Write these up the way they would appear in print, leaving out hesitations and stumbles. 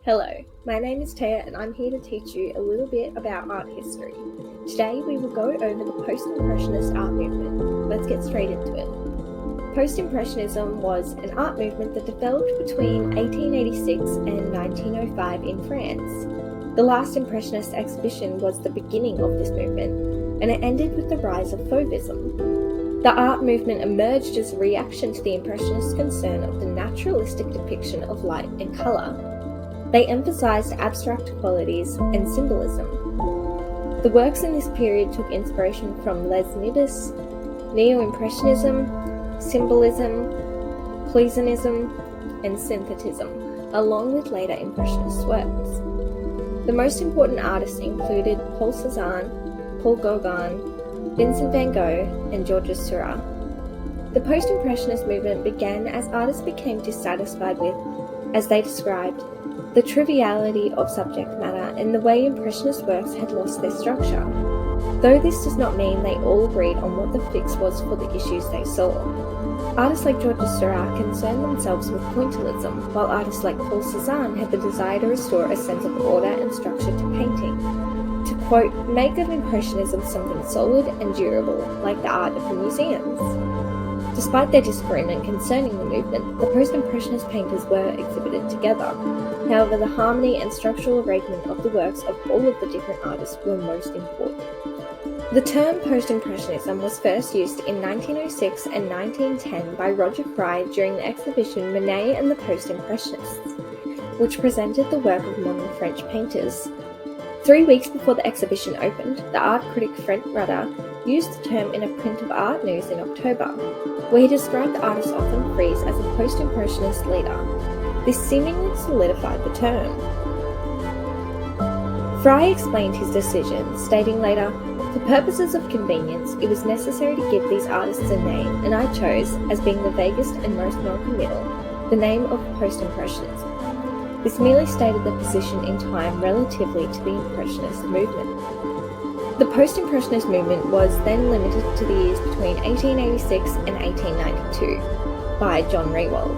Hello, my name is Taya and I'm here to teach you a little bit about art history. Today we will go over the Post-Impressionist art movement. Let's get straight into it. Post-Impressionism was an art movement that developed between 1886 and 1905 in France. The last Impressionist exhibition was the beginning of this movement, and it ended with the rise of Fauvism. The art movement emerged as a reaction to the Impressionist concern of the naturalistic depiction of light and colour. They emphasized abstract qualities and symbolism. The works in this period took inspiration from Les Nibis, Neo-Impressionism, Symbolism, Post-Impressionism, and Synthetism, along with later Impressionist works. The most important artists included Paul Cézanne, Paul Gauguin, Vincent van Gogh, and Georges Seurat. The Post-Impressionist movement began as artists became dissatisfied with, as they described, the triviality of subject matter and the way Impressionist works had lost their structure. Though this does not mean they all agreed on what the fix was for the issues they saw. Artists like Georges Seurat concerned themselves with pointillism, while artists like Paul Cézanne had the desire to restore a sense of order and structure to painting. To quote, make of Impressionism something solid and durable, like the art of the museums. Despite their disagreement concerning the movement, the Post-Impressionist painters were exhibited together. However, the harmony and structural arrangement of the works of all of the different artists were most important. The term Post-Impressionism was first used in 1906 and 1910 by Roger Fry during the exhibition Monet and the Post-Impressionists, which presented the work of modern French painters. 3 weeks before the exhibition opened, the art critic Frank Rudder used the term in a print of Art News in October, where he described the artist Otto Fries as a post-impressionist leader. This seemingly solidified the term. Fry explained his decision, stating later, "For purposes of convenience, it was necessary to give these artists a name, and I chose, as being the vaguest and most non-committal, the name of post-impressionism." This merely stated the position in time relatively to the Impressionist movement. The Post-Impressionist movement was then limited to the years between 1886 and 1892 by John Rewald.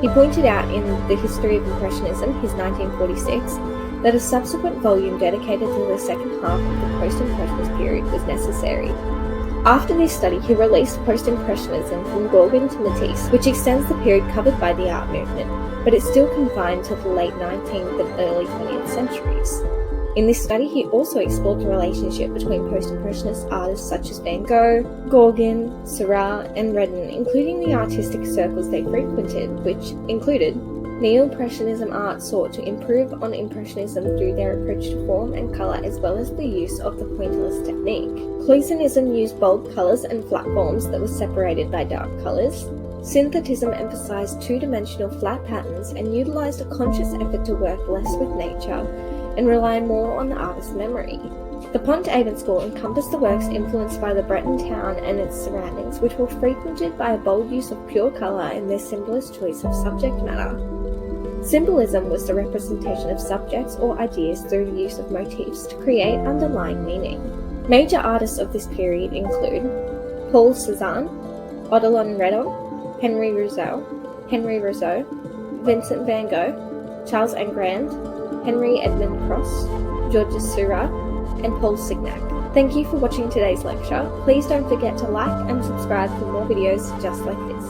He pointed out in The History of Impressionism, his 1946, that a subsequent volume dedicated to the second half of the Post-Impressionist period was necessary. After this study, he released Post-Impressionism from Gauguin to Matisse, which extends the period covered by the art movement, but it's still confined to the late 19th and early 20th centuries. In this study, he also explored the relationship between post-impressionist artists such as Van Gogh, Gauguin, Seurat, and Redon, including the artistic circles they frequented, which included Neo-Impressionism art sought to improve on Impressionism through their approach to form and colour as well as the use of the pointillist technique. Post-Impressionism used bold colours and flat forms that were separated by dark colours. Synthetism emphasised two-dimensional flat patterns and utilised a conscious effort to work less with nature and rely more on the artist's memory. The Pont-Aven school encompassed the works influenced by the Breton town and its surroundings, which were frequented by a bold use of pure colour and their simplest choice of subject matter. Symbolism was the representation of subjects or ideas through the use of motifs to create underlying meaning. Major artists of this period include Paul Cézanne, Odilon Redon, Henri Rousseau, Vincent van Gogh, Charles Engrand, Henry Edmund Cross, Georges Seurat, and Paul Signac. Thank you for watching today's lecture. Please don't forget to like and subscribe for more videos just like this.